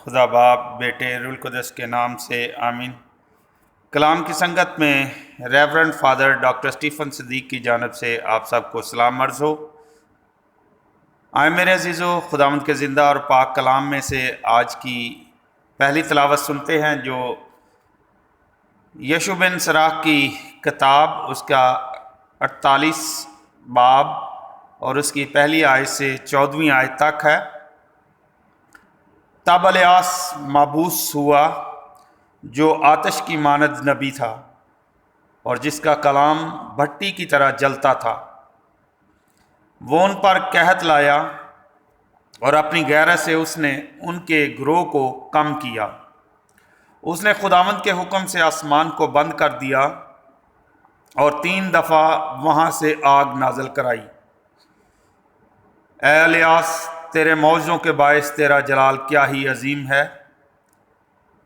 خدا باپ بیٹے روح القدس کے نام سے آمین۔ کلام کی سنگت میں ریورنڈ فادر ڈاکٹر اسٹیفن صدیق کی جانب سے آپ سب کو سلام عرض ہو۔ آئے میرے عزیزو، خداوند کے زندہ اور پاک کلام میں سے آج کی پہلی تلاوت سنتے ہیں، جو یشوع بن سراخ کی کتاب، اس کا 48 باب اور اس کی پہلی آیت سے 14ویں آیت تک ہے۔ تب الیاس مبعوث ہوا جو آتش کی مانند نبی تھا اور جس کا کلام بھٹی کی طرح جلتا تھا۔ وہ ان پر قحط لایا اور اپنی غیرت سے اس نے ان کے گروہ کو کم کیا۔ اس نے خداوند کے حکم سے آسمان کو بند کر دیا اور 3 دفعہ وہاں سے آگ نازل کرائی۔ اے الیاس، تیرے معجزوں کے باعث تیرا جلال کیا ہی عظیم ہے،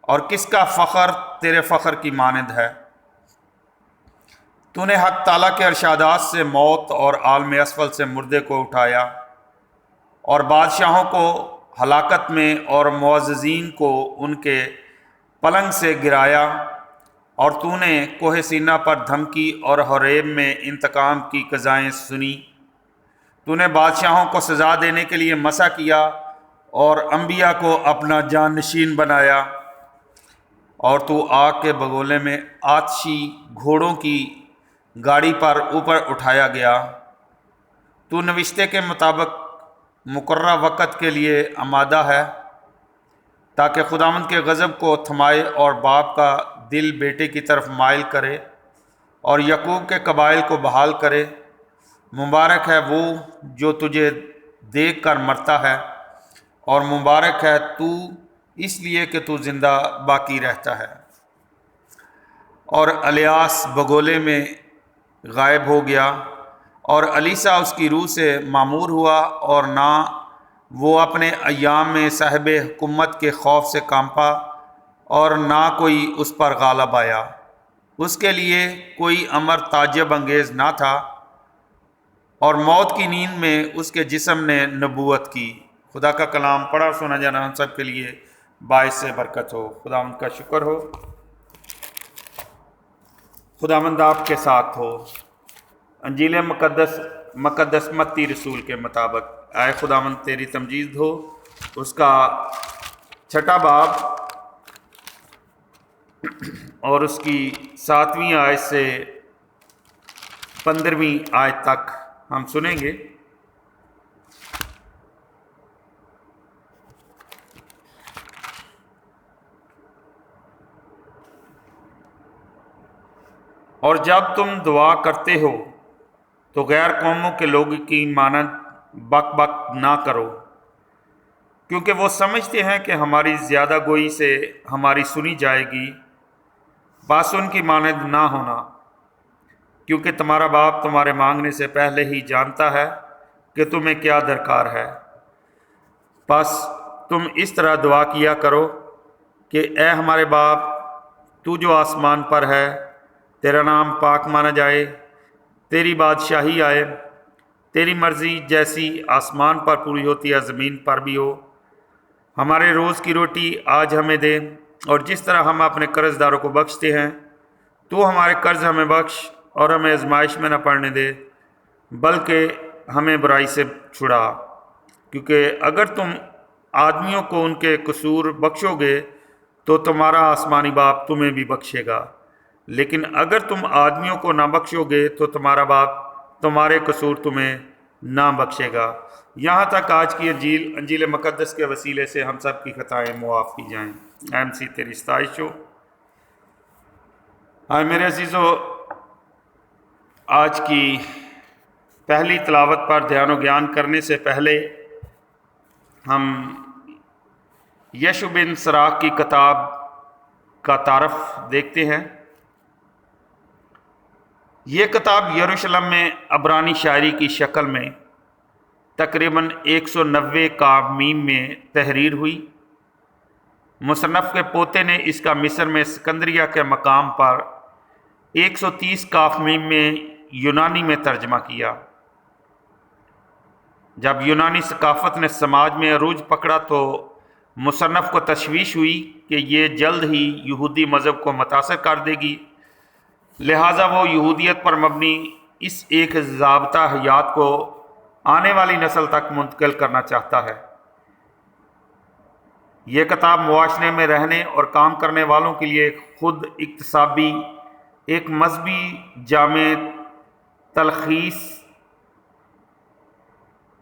اور کس کا فخر تیرے فخر کی مانند ہے۔ تو نے حق تعالیٰ کے ارشادات سے موت اور عالم اسفل سے مردے کو اٹھایا اور بادشاہوں کو ہلاکت میں اور معززین کو ان کے پلنگ سے گرایا، اور تو نے کوہ سینا پر دھمکی اور حریب میں انتقام کی قضائیں سنی۔ تو نے بادشاہوں کو سزا دینے کے لیے مسح کیا اور انبیاء کو اپنا جان نشین بنایا، اور تو آگ کے بگولے میں آتشی گھوڑوں کی گاڑی پر اوپر اٹھایا گیا۔ تو نوشتے کے مطابق مقررہ وقت کے لیے آمادہ ہے، تاکہ خداوند کے غضب کو تھمائے اور باپ کا دل بیٹے کی طرف مائل کرے اور یعقوب کے قبائل کو بحال کرے۔ مبارک ہے وہ جو تجھے دیکھ کر مرتا ہے، اور مبارک ہے تو اس لیے کہ تو زندہ باقی رہتا ہے۔ اور الیاس بگولے میں غائب ہو گیا، اور الیسا اس کی روح سے معمور ہوا، اور نہ وہ اپنے ایام میں صاحب حکومت کے خوف سے کانپا، اور نہ کوئی اس پر غالب آیا۔ اس کے لیے کوئی امر تعجب انگیز نہ تھا، اور موت کی نیند میں اس کے جسم نے نبوت کی۔ خدا کا کلام پڑھا اور سنا جانا ہم سب کے لیے باعث برکت ہو۔ خداوند کا شکر ہو۔ خداوند آپ کے ساتھ ہو۔ انجیل مقدس متی رسول کے مطابق آئے خداوند تیری تمجید ہو، اس کا 6واں باب اور اس کی 7ویں آیت سے 15ویں آیت تک ہم سنیں گے۔ اور جب تم دعا کرتے ہو تو غیر قوموں کے لوگوں کی مانند بک بک نہ کرو، کیونکہ وہ سمجھتے ہیں کہ ہماری زیادہ گوئی سے ہماری سنی جائے گی۔ بس ان کی مانند نہ ہونا، کیونکہ تمہارا باپ تمہارے مانگنے سے پہلے ہی جانتا ہے کہ تمہیں کیا درکار ہے۔ بس تم اس طرح دعا کیا کرو کہ اے ہمارے باپ، تو جو آسمان پر ہے، تیرا نام پاک مانا جائے، تیری بادشاہی آئے، تیری مرضی جیسی آسمان پر پوری ہوتی ہے زمین پر بھی ہو۔ ہمارے روز کی روٹی آج ہمیں دے، اور جس طرح ہم اپنے قرض داروں کو بخشتے ہیں، تو ہمارے قرض ہمیں بخش اور ہمیں آزمائش میں نہ پڑنے دے، بلکہ ہمیں برائی سے چھڑا، کیونکہ اگر تم آدمیوں کو ان کے قصور بخشو گے تو تمہارا آسمانی باپ تمہیں بھی بخشے گا، لیکن اگر تم آدمیوں کو نہ بخشو گے تو تمہارا باپ تمہارے قصور تمہیں نہ بخشے گا۔ یہاں تک آج کی انجیل مقدس کے وسیلے سے ہم سب کی خطائیں معاف کی جائیں۔ اے مسیح تیری ستائش ہو۔ آئے میرے عزیزو، آج کی پہلی تلاوت پر دھیان و گیان کرنے سے پہلے ہم یشوع بن سراخ کی کتاب کا تعارف دیکھتے ہیں۔ یہ کتاب یروشلم میں عبرانی شاعری کی شکل میں تقریباً 190 قاف میم میں تحریر ہوئی۔ مصنف کے پوتے نے اس کا مصر میں اسکندریہ کے مقام پر 130 قاف میم میں یونانی میں ترجمہ کیا۔ جب یونانی ثقافت نے سماج میں عروج پکڑا تو مصنف کو تشویش ہوئی کہ یہ جلد ہی یہودی مذہب کو متاثر کر دے گی، لہٰذا وہ یہودیت پر مبنی اس ایک ضابطہ حیات کو آنے والی نسل تک منتقل کرنا چاہتا ہے۔ یہ کتاب معاشرے میں رہنے اور کام کرنے والوں کے لیے خود اکتسابی ایک مذہبی جامع تلخیص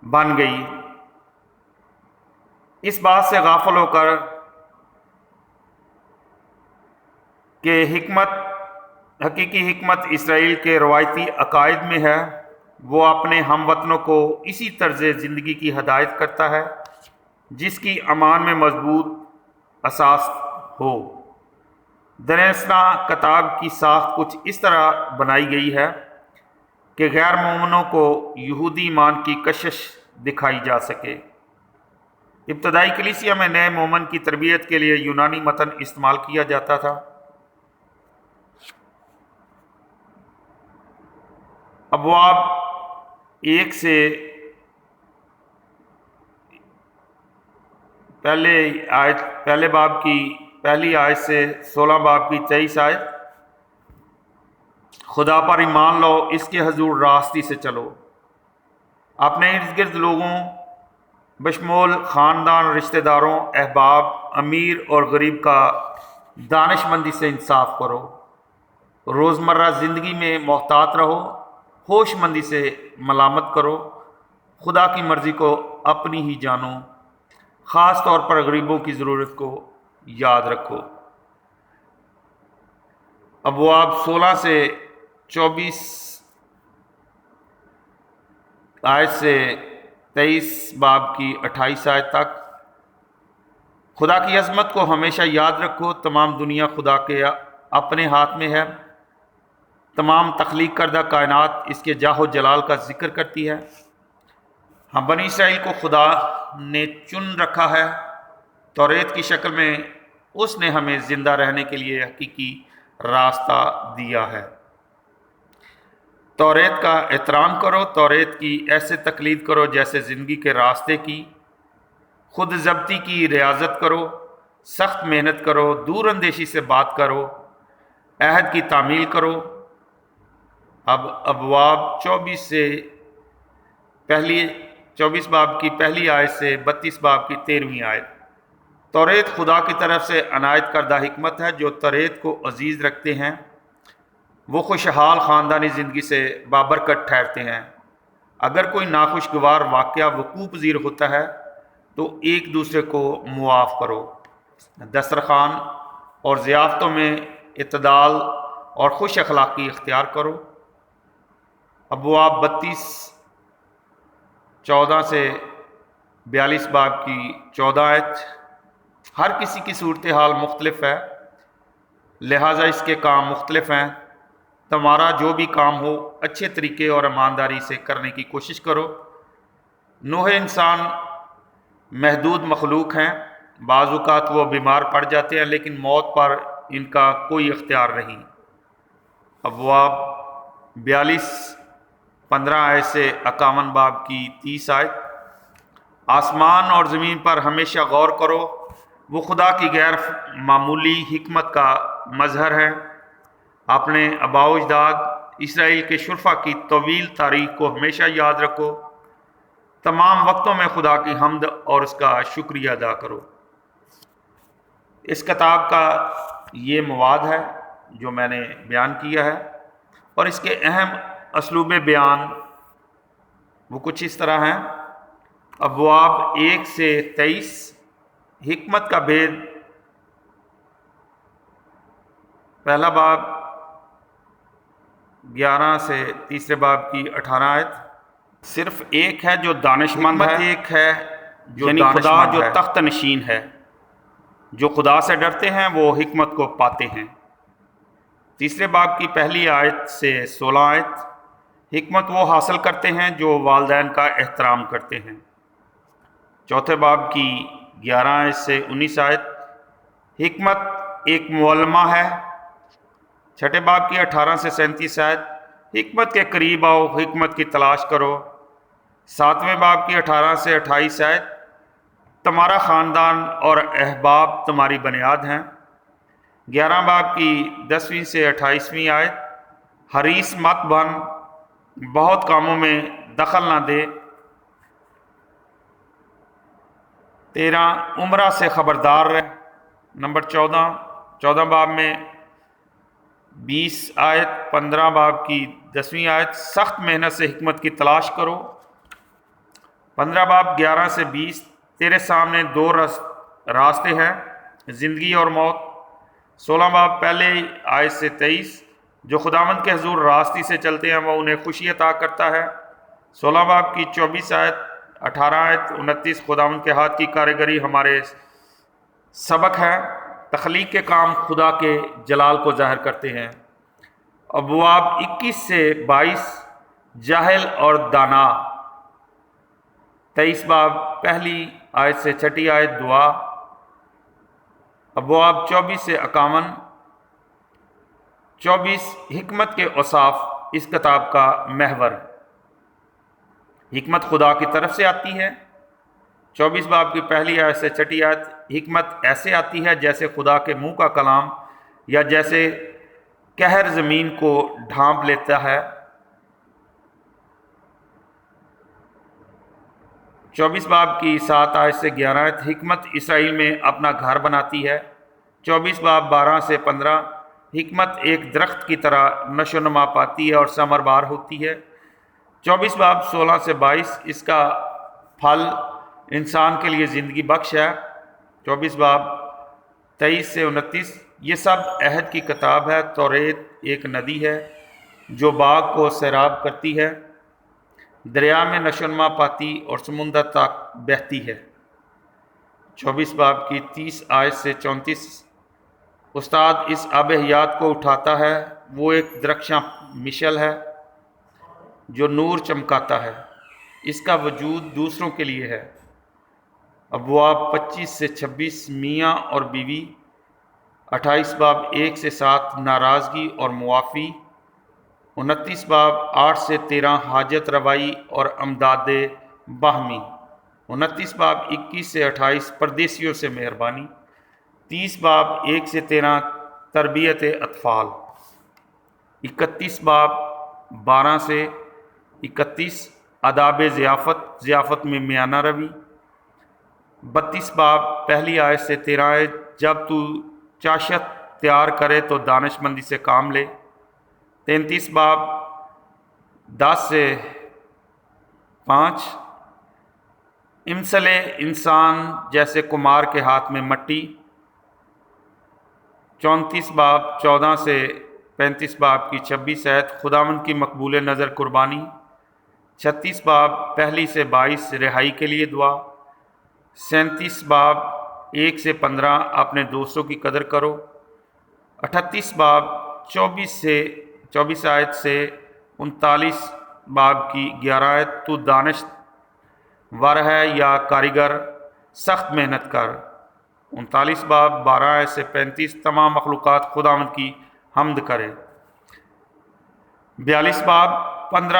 بن گئی۔ اس بات سے غافل ہو کر کہ حقیقی حکمت اسرائیل کے روایتی عقائد میں ہے، وہ اپنے ہم وطنوں کو اسی طرز زندگی کی ہدایت کرتا ہے جس کی امان میں مضبوط اساس ہو۔ درسنا کتاب کی ساخت کچھ اس طرح بنائی گئی ہے کہ غیر مومنوں کو یہودی ایمان کی کشش دکھائی جا سکے۔ ابتدائی کلیسیا میں نئے مومن کی تربیت کے لیے یونانی متن استعمال کیا جاتا تھا۔ ابواب 1 سے پہلے باب کی پہلی آیت سے 16 باب کی 23 آیت، خدا پر ایمان لو، اس کے حضور راستی سے چلو، اپنے ارد گرد لوگوں بشمول خاندان، رشتہ داروں، احباب، امیر اور غریب کا دانش مندی سے انصاف کرو، روزمرہ زندگی میں محتاط رہو، ہوش مندی سے ملامت کرو، خدا کی مرضی کو اپنی ہی جانو، خاص طور پر غریبوں کی ضرورت کو یاد رکھو۔ ابواب 16 سے 24 آیت سے 23 باب کی 28 آیت تک، خدا کی عظمت کو ہمیشہ یاد رکھو، تمام دنیا خدا کے اپنے ہاتھ میں ہے، تمام تخلیق کردہ کائنات اس کے جاہ و جلال کا ذکر کرتی ہے۔ ہم بنی اسرائیل کو خدا نے چن رکھا ہے، توریت کی شکل میں اس نے ہمیں زندہ رہنے کے لیے حقیقی راستہ دیا ہے۔ توریت کا احترام کرو، توریت کی ایسے تقلید کرو جیسے زندگی کے راستے کی، خود ضبطی کی ریاضت کرو، سخت محنت کرو، دور اندیشی سے بات کرو، عہد کی تعمیل کرو۔ اب ابواب 24 باب کی پہلی آیت سے 32 باب کی 13ویں آیت، توریت خدا کی طرف سے عنایت کردہ حکمت ہے، جو توریت کو عزیز رکھتے ہیں وہ خوشحال خاندانی زندگی سے بابرکت ٹھہرتے ہیں۔ اگر کوئی ناخوشگوار واقعہ وقوع پذیر ہوتا ہے تو ایک دوسرے کو معاف کرو، دسترخوان اور ضیافتوں میں اعتدال اور خوش اخلاقی اختیار کرو۔ ابواب 14 سے 42 باب کی 14 آیت، ہر کسی کی صورتحال مختلف ہے، لہٰذا اس کے کام مختلف ہیں، تمہارا جو بھی کام ہو اچھے طریقے اور ایمانداری سے کرنے کی کوشش کرو۔ نوح انسان محدود مخلوق ہیں، بعض اوقات وہ بیمار پڑ جاتے ہیں لیکن موت پر ان کا کوئی اختیار نہیں۔ ابواب 15 آیت سے 51 باب کی 30 آیت، آسمان اور زمین پر ہمیشہ غور کرو، وہ خدا کی غیر معمولی حکمت کا مظہر ہے۔ اپنے آباء و اجداد اسرائیل کے شرفا کی طویل تاریخ کو ہمیشہ یاد رکھو، تمام وقتوں میں خدا کی حمد اور اس کا شکریہ ادا کرو۔ اس کتاب کا یہ مواد ہے جو میں نے بیان کیا ہے، اور اس کے اہم اسلوب بیان وہ کچھ اس طرح ہیں۔ ابواب 1 سے 23، حکمت کا بھید، پہلا باب 11 سے تیسرے باب کی 18 آیت، صرف ایک ہے جو دانش مند ہے، ایک ہے جو یعنی خدا جو تخت نشین ہے، جو خدا سے ڈرتے ہیں وہ حکمت کو پاتے ہیں۔ تیسرے باب کی پہلی آیت سے 16 آیت، حکمت وہ حاصل کرتے ہیں جو والدین کا احترام کرتے ہیں۔ چوتھے باب کی 11 آیت سے 19 آیت، حکمت ایک معلمہ ہے۔ چھٹے باب کی 18 سے 37 آیت، حکمت کے قریب آؤ، حکمت کی تلاش کرو۔ 7ویں باب کی 18 سے 28 آیت، تمہارا خاندان اور احباب تمہاری بنیاد ہیں۔ 11 باب کی 10ویں سے 28ویں آیت، حریص مت بن، بہت کاموں میں دخل نہ دے۔ 13 عمرہ سے خبردار رہ۔ نمبر 14 باب میں 20 آیت، 15 باب کی 10ویں آیت، سخت محنت سے حکمت کی تلاش کرو۔ 15 باب 11 سے 20، تیرے سامنے 2 راستے ہیں، زندگی اور موت۔ 16 باب پہلے آیت سے 23، جو خداوند کے حضور راستی سے چلتے ہیں وہ انہیں خوشی عطا کرتا ہے۔ 16 باب کی 24 آیت، 18 آیت، 29، خداوند کے ہاتھ کی کاریگری ہمارے سبق ہے، تخلیق کے کام خدا کے جلال کو ظاہر کرتے ہیں۔ ابواب 21 سے 22، جاہل اور دانا۔ 23 باب پہلی آیت سے 6 آیت، دعا۔ ابواب 24 سے 51، 24 حکمت کے اوصاف اس کتاب کا محور۔ حکمت خدا کی طرف سے آتی ہے۔ 24 باب کی پہلی آیت سے 6 آیت، حکمت ایسے آتی ہے جیسے خدا کے منہ کا کلام، یا جیسے قہر زمین کو ڈھانپ لیتا ہے۔ 24 باب کی 7 آیت سے 11 آیت، حکمت اسرائیل میں اپنا گھر بناتی ہے۔ 24 باب 12 سے 15، حکمت ایک درخت کی طرح نشو و نما پاتی ہے اور ثمر بار ہوتی ہے۔ 24 باب 16 سے 22، اس کا پھل انسان کے لیے زندگی بخش ہے۔ 24 باب 23 سے 29، یہ سب عہد کی کتاب ہے۔ توریت ایک ندی ہے جو باغ کو سیراب کرتی ہے، دریا میں نشو و نما پاتی اور سمندر تک بہتی ہے۔ 24 باب کی 30 آیت سے 34، استاد اس آب حیات کو اٹھاتا ہے، وہ ایک درخشاں مشعل ہے جو نور چمکاتا ہے، اس کا وجود دوسروں کے لیے ہے۔ ابواب 25 سے 26، میاں اور بیوی۔ 28 باب 1 سے 7، ناراضگی اور معافی۔ 29 باب 8 سے 13، حاجت روائی اور امداد باہمی۔ 29 باب 21 سے 28، پردیسیوں سے مہربانی۔ 30 باب 1 سے 13، تربیت اطفال۔ 31 باب 12 سے 31، آداب ضیافت میں میانہ روی۔ 32 باب پہلی آیت سے 13 آیت، جب تو چاشت تیار کرے تو دانش مندی سے کام لے۔ 33 باب 10 سے 5، امثلِ انسان جیسے کمار کے ہاتھ میں مٹی۔ 34 باب 14 سے 35 باب کی 26 آیت، خداوند کی مقبول نظر قربانی۔ 36 باب پہلی سے 22، رہائی کے لیے دعا۔ 37 باب 1 سے 15، اپنے دوستوں کی قدر کرو۔ 38 باب 24 آیت سے 39 باب کی 11 آیت، تو دانش ور ہے یا کاریگر، سخت محنت کر۔ 39 باب 12 آیت سے 35، تمام مخلوقات خداوند کی حمد کرے۔ 42 باب 15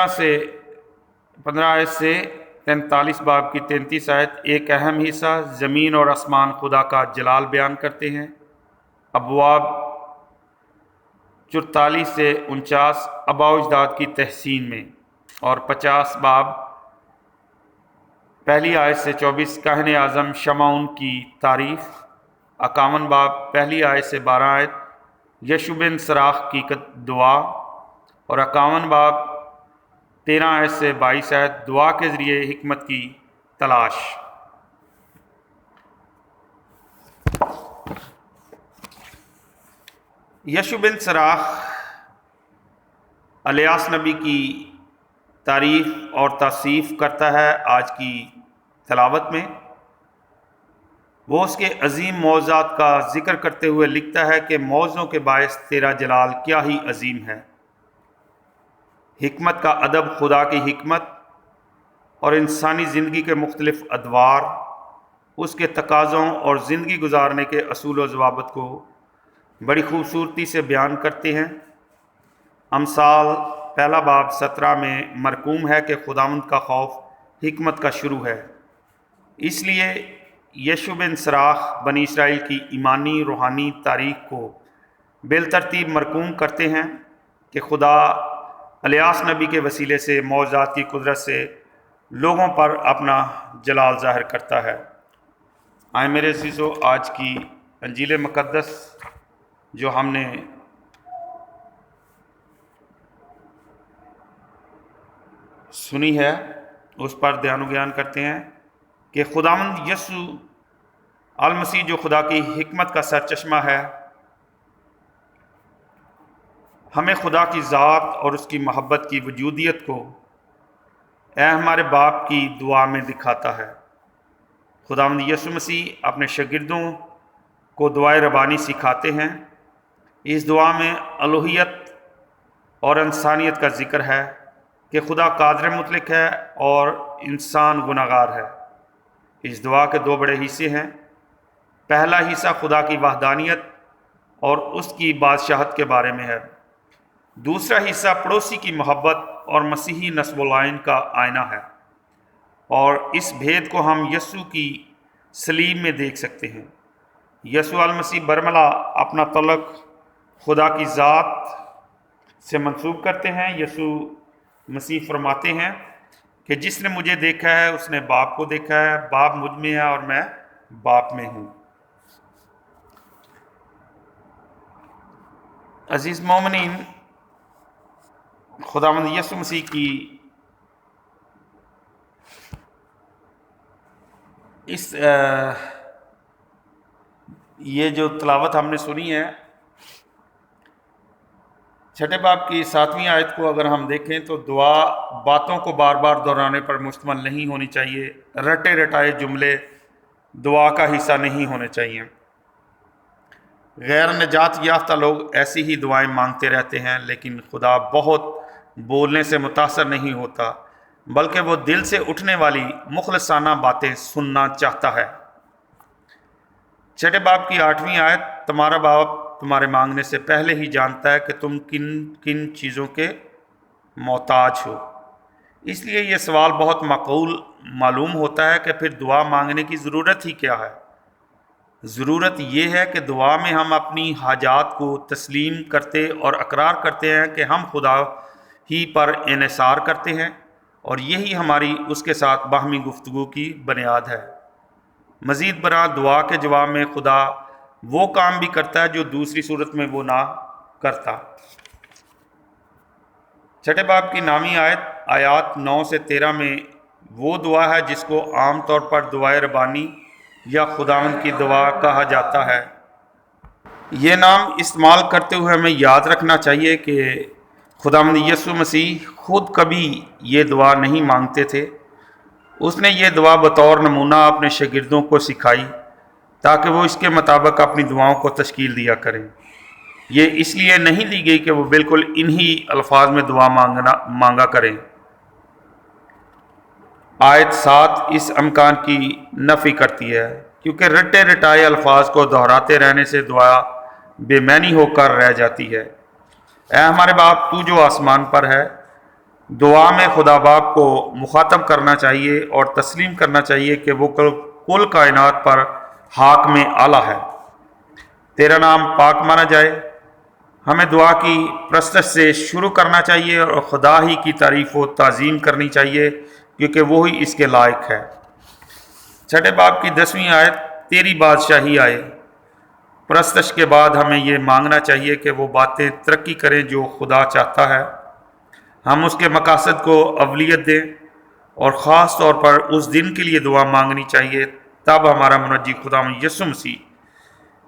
آیت سے 43 باب کی 33 آیت، ایک اہم حصہ، زمین اور آسمان خدا کا جلال بیان کرتے ہیں۔ ابواب 44 سے 49، آباء و اجداد کی تحسین میں۔ اور 50 باب پہلی آیت سے 24، کاہن اعظم شمعون کی تعریف۔ 51 باب پہلی آیت سے 12 آیت، یشوع بن سراخ کی دعا۔ اور 51 باب 13 آیت سے 22 آیت، دعا کے ذریعے حکمت کی تلاش۔ یشوع بن سراخ الیاس نبی کی تعریف اور توصیف کرتا ہے آج کی تلاوت میں۔ وہ اس کے عظیم معجزات کا ذکر کرتے ہوئے لکھتا ہے کہ معجزوں کے باعث تیرا جلال کیا ہی عظیم ہے۔ حکمت کا ادب، خدا کی حکمت اور انسانی زندگی کے مختلف ادوار، اس کے تقاضوں اور زندگی گزارنے کے اصول و ضوابط کو بڑی خوبصورتی سے بیان کرتے ہیں۔ امثال پہلا باب 17 میں مرقوم ہے کہ خداوند کا خوف حکمت کا شروع ہے، اس لیے یشو بن سراخ بنی اسرائیل کی ایمانی روحانی تاریخ کو بالترتیب مرقوم کرتے ہیں کہ خدا الیاس نبی کے وسیلے سے معجزات کی قدرت سے لوگوں پر اپنا جلال ظاہر کرتا ہے۔ آئے میرے عزیزو، آج کی انجیل مقدس جو ہم نے سنی ہے اس پر دھیان و گیان کرتے ہیں کہ خداوند یسوع المسیح جو خدا کی حکمت کا سرچشمہ ہے، ہمیں خدا کی ذات اور اس کی محبت کی وجودیت کو اے ہمارے باپ کی دعا میں دکھاتا ہے۔ خداوند یسوع مسیح اپنے شاگردوں کو دعائے ربانی سکھاتے ہیں۔ اس دعا میں الوہیت اور انسانیت کا ذکر ہے کہ خدا قادر مطلق ہے اور انسان گناہگار ہے۔ اس دعا کے دو بڑے حصے ہیں۔ پہلا حصہ خدا کی وحدانیت اور اس کی بادشاہت کے بارے میں ہے۔ دوسرا حصہ پڑوسی کی محبت اور مسیحی نسب العین کا آئینہ ہے، اور اس بھید کو ہم یسوع کی صلیب میں دیکھ سکتے ہیں۔ یسوع المسیح برملا اپنا تعلق خدا کی ذات سے منسوب کرتے ہیں۔ یسوع مسیح فرماتے ہیں کہ جس نے مجھے دیکھا ہے اس نے باپ کو دیکھا ہے، باپ مجھ میں ہے اور میں باپ میں ہوں۔ عزیز مومنین، خداوند یسوع مسیح کی یہ جو تلاوت ہم نے سنی ہے، چھٹے باب کی 7ویں آیت کو اگر ہم دیکھیں تو دعا باتوں کو بار بار دہرانے پر مشتمل نہیں ہونی چاہیے۔ رٹے رٹائے جملے دعا کا حصہ نہیں ہونے چاہیے۔ غیر نجات یافتہ لوگ ایسی ہی دعائیں مانگتے رہتے ہیں، لیکن خدا بہت بولنے سے متاثر نہیں ہوتا، بلکہ وہ دل سے اٹھنے والی مخلصانہ باتیں سننا چاہتا ہے۔ چھٹے باب کی 8ویں آیت، تمہارا باپ تمہارے مانگنے سے پہلے ہی جانتا ہے کہ تم کن کن چیزوں کے محتاج ہو۔ اس لیے یہ سوال بہت معقول معلوم ہوتا ہے کہ پھر دعا مانگنے کی ضرورت ہی کیا ہے؟ ضرورت یہ ہے کہ دعا میں ہم اپنی حاجات کو تسلیم کرتے اور اقرار کرتے ہیں کہ ہم خدا ہی پر انحصار کرتے ہیں، اور یہی ہماری اس کے ساتھ باہمی گفتگو کی بنیاد ہے۔ مزید برآں دعا کے جواب میں خدا وہ کام بھی کرتا ہے جو دوسری صورت میں وہ نہ کرتا۔ چھٹے باب کی 9ویں آیات 9 سے 13 میں وہ دعا ہے جس کو عام طور پر دعائے ربانی یا خداوند کی دعا کہا جاتا ہے۔ یہ نام استعمال کرتے ہوئے ہمیں یاد رکھنا چاہیے کہ خداوند یسوع مسیح خود کبھی یہ دعا نہیں مانگتے تھے۔ اس نے یہ دعا بطور نمونہ اپنے شاگردوں کو سکھائی تاکہ وہ اس کے مطابق اپنی دعاؤں کو تشکیل دیا کریں۔ یہ اس لیے نہیں دی گئی کہ وہ بالکل انہی الفاظ میں دعا مانگا کریں۔ آیت 7 اس امکان کی نفی کرتی ہے، کیونکہ رٹے رٹائے الفاظ کو دہراتے رہنے سے دعا بے معنی ہو کر رہ جاتی ہے۔ اے ہمارے باپ تو جو آسمان پر ہے، دعا میں خدا باپ کو مخاطب کرنا چاہیے اور تسلیم کرنا چاہیے کہ وہ کل کائنات پر حاکم اعلیٰ ہے۔ تیرا نام پاک مانا جائے۔ ہمیں دعا کی پرستش سے شروع کرنا چاہیے اور خدا ہی کی تعریف و تعظیم کرنی چاہیے، کیونکہ وہی اس کے لائق ہے۔ چھٹے باب کی 10ویں آیت، تیری بادشاہی آئے۔ پرستش کے بعد ہمیں یہ مانگنا چاہیے کہ وہ باتیں ترقی کریں جو خدا چاہتا ہے۔ ہم اس کے مقاصد کو اولیت دیں، اور خاص طور پر اس دن کے لیے دعا مانگنی چاہیے، تب ہمارا منجی خداوند یسوع مسیح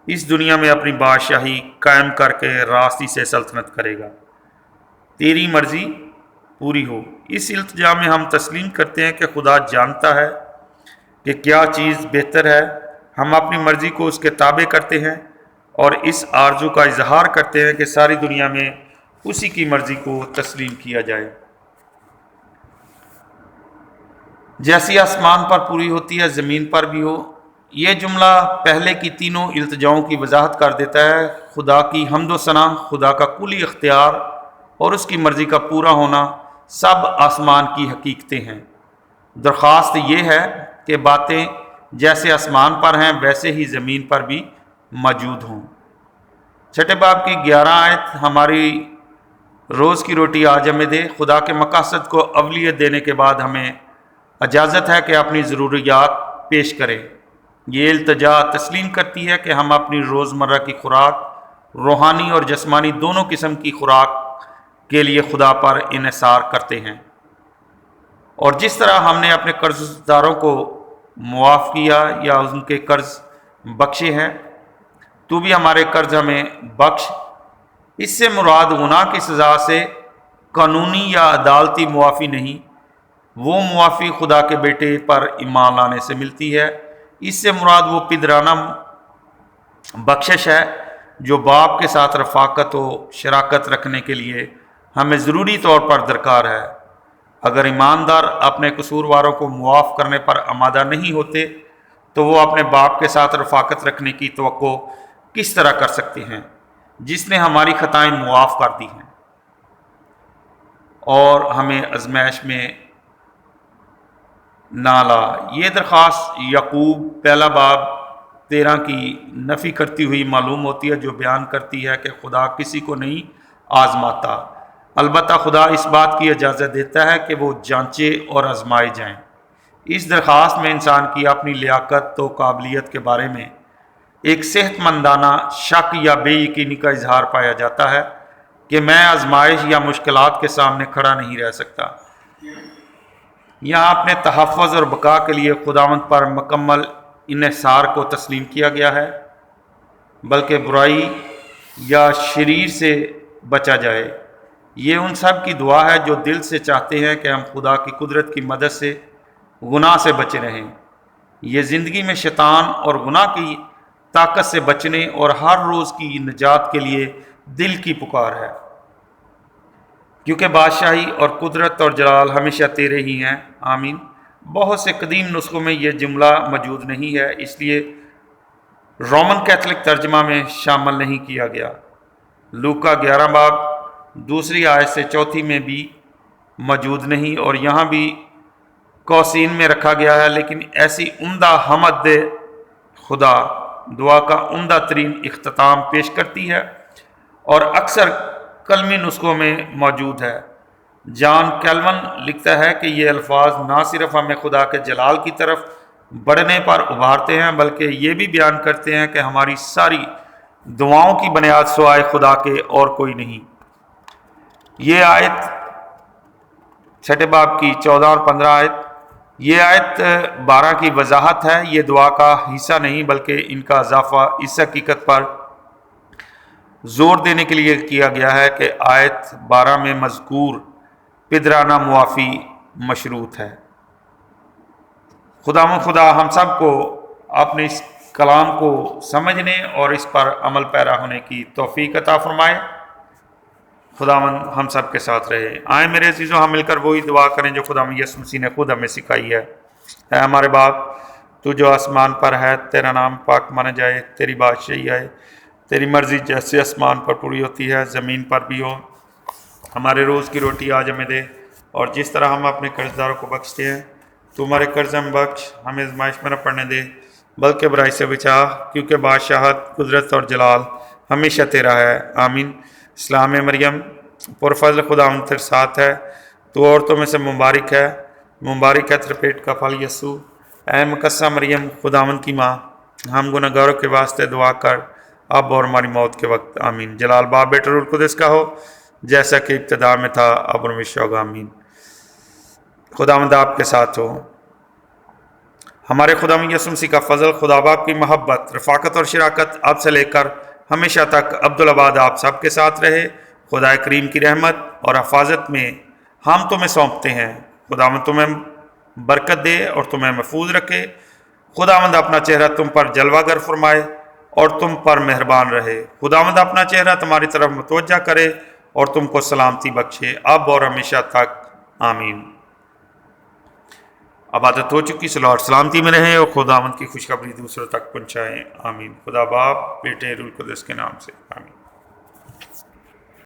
اس دنیا میں اپنی بادشاہی قائم کر کے راستی سے سلطنت کرے گا۔ تیری مرضی پوری ہو۔ اس التجا میں ہم تسلیم کرتے ہیں کہ خدا جانتا ہے کہ کیا چیز بہتر ہے۔ ہم اپنی مرضی کو اس کے تابع کرتے ہیں اور اس آرزو کا اظہار کرتے ہیں کہ ساری دنیا میں اسی کی مرضی کو تسلیم کیا جائے۔ جیسی آسمان پر پوری ہوتی ہے زمین پر بھی ہو۔ یہ جملہ پہلے کی تینوں التجاؤں کی وضاحت کر دیتا ہے۔ خدا کی حمد و ثنا، خدا کا کلی اختیار اور اس کی مرضی کا پورا ہونا سب آسمان کی حقیقتیں ہیں۔ درخواست یہ ہے کہ باتیں جیسے آسمان پر ہیں ویسے ہی زمین پر بھی موجود ہوں۔ چھٹے باب کی 11 آیت، ہماری روز کی روٹی آج ہمیں دے۔ خدا کے مقاصد کو اولویت دینے کے بعد ہمیں اجازت ہے کہ اپنی ضروریات پیش کریں۔ یہ التجا تسلیم کرتی ہے کہ ہم اپنی روزمرہ کی خوراک، روحانی اور جسمانی دونوں قسم کی خوراک کے لیے خدا پر انحصار کرتے ہیں، اور جس طرح ہم نے اپنے قرض داروں کو معاف کیا یا ان کے قرض بخشے ہیں، تو بھی ہمارے قرض ہمیں بخش۔ اس سے مراد گناہ کی سزا سے قانونی یا عدالتی معافی نہیں، وہ معافی خدا کے بیٹے پر ایمان لانے سے ملتی ہے۔ اس سے مراد وہ پدرانہ بخشش ہے جو باپ کے ساتھ رفاقت و شراکت رکھنے کے لیے ہمیں ضروری طور پر درکار ہے۔ اگر ایماندار اپنے قصورواروں کو معاف کرنے پر آمادہ نہیں ہوتے تو وہ اپنے باپ کے ساتھ رفاقت رکھنے کی توقع کس طرح کر سکتے ہیں جس نے ہماری خطائیں معاف کر دی ہیں اور ہمیں آزمائش میں نہ لا۔ یہ درخواست یعقوب پہلا باب 13 کی نفی کرتی ہوئی معلوم ہوتی ہے، جو بیان کرتی ہے کہ خدا کسی کو نہیں آزماتا، البتہ خدا اس بات کی اجازت دیتا ہے کہ وہ جانچے اور آزمائے جائیں۔ اس درخواست میں انسان کی اپنی لیاقت و قابلیت کے بارے میں ایک صحت مندانہ شک یا بے یقینی کا اظہار پایا جاتا ہے کہ میں آزمائش یا مشکلات کے سامنے کھڑا نہیں رہ سکتا۔ یہاں اپنے تحفظ اور بقا کے لیے خداوند پر مکمل انحصار کو تسلیم کیا گیا ہے، بلکہ برائی یا شریر سے بچا جائے۔ یہ ان سب کی دعا ہے جو دل سے چاہتے ہیں کہ ہم خدا کی قدرت کی مدد سے گناہ سے بچے رہیں۔ یہ زندگی میں شیطان اور گناہ کی طاقت سے بچنے اور ہر روز کی نجات کے لیے دل کی پکار ہے، کیونکہ بادشاہی اور قدرت اور جلال ہمیشہ تیرے ہی ہیں، آمین۔ بہت سے قدیم نسخوں میں یہ جملہ موجود نہیں ہے، اس لیے رومن کیتھولک ترجمہ میں شامل نہیں کیا گیا۔ لوکا 11 باب 2 آیت سے 4 میں بھی موجود نہیں، اور یہاں بھی قوسین میں رکھا گیا ہے، لیکن ایسی عمدہ حمد خدا دعا کا عمدہ ترین اختتام پیش کرتی ہے اور اکثر کلمی نسخوں میں موجود ہے۔ جان کیلون لکھتا ہے کہ یہ الفاظ نہ صرف ہمیں خدا کے جلال کی طرف بڑھنے پر ابھارتے ہیں، بلکہ یہ بھی بیان کرتے ہیں کہ ہماری ساری دعاؤں کی بنیاد سوائے خدا کے اور کوئی نہیں۔ یہ آیت 6 باب کی 14 اور 15 آیت، یہ آیت 12 کی وضاحت ہے۔ یہ دعا کا حصہ نہیں بلکہ ان کا اضافہ اس حقیقت پر زور دینے کے لیے کیا گیا ہے کہ آیت 12 میں مذکور پدرانہ معافی مشروط ہے۔ خدا ہم سب کو اپنے اس کلام کو سمجھنے اور اس پر عمل پیرا ہونے کی توفیق عطا فرمائے۔ خداوند ہم سب کے ساتھ رہے۔ آئیں میرے عزیزوں، ہم مل کر وہی دعا کریں جو خداوند یسوع مسیح نے خود ہمیں سکھائی ہے۔ اے ہمارے باپ، تو جو آسمان پر ہے، تیرا نام پاک مانا جائے، تیری بادشاہی آئے، تیری مرضی جیسے آسمان پر پوری ہوتی ہے زمین پر بھی ہو۔ ہمارے روز کی روٹی آج ہمیں دے، اور جس طرح ہم اپنے قرض داروں کو بخشتے ہیں تو ہمارے قرض ہم بخش، ہمیں آزمائش میں نہ پڑنے دے بلکہ برائی سے بچا، کیونکہ بادشاہت، قدرت اور جلال ہمیشہ تیرا ہے، آمین۔ اسلام مریم، پرفضل خداوند تیرے ساتھ ہے، تو عورتوں میں سے مبارک ہے تیرے پیٹ کا پھل یسوع۔ اے مقدسہ مریم، خداوند کی ماں، ہم گناہ گاروں کے واسطے دعا کر اب اور ہماری موت کے وقت، آمین۔ جلال باپ، بیٹے، روح القدس کا ہو، جیسا کہ ابتدا میں تھا اب اور ہمیشہ ہوگا، آمین۔ خداوند آپ کے ساتھ ہو۔ ہمارے خداوند یسوع مسیح کا فضل، خدا باپ کی محبت، رفاقت اور شراکت اب سے لے کر ہمیشہ تک عبدالآباد آپ سب کے ساتھ رہے۔ خدا کریم کی رحمت اور حفاظت میں ہم تمہیں سونپتے ہیں۔ خداوند تمہیں برکت دے اور تمہیں محفوظ رکھے۔ خداوند اپنا چہرہ تم پر جلوہ گر فرمائے اور تم پر مہربان رہے۔ خداوند اپنا چہرہ تمہاری طرف متوجہ کرے اور تم کو سلامتی بخشے اب اور ہمیشہ تک، آمین۔ عبادت ہو چکی، صلح اور سلامتی میں رہیں اور خداوند کی خوشخبری دوسروں تک پہنچائیں، آمین۔ خدا باپ، بیٹے، روح القدس کے نام سے، آمین۔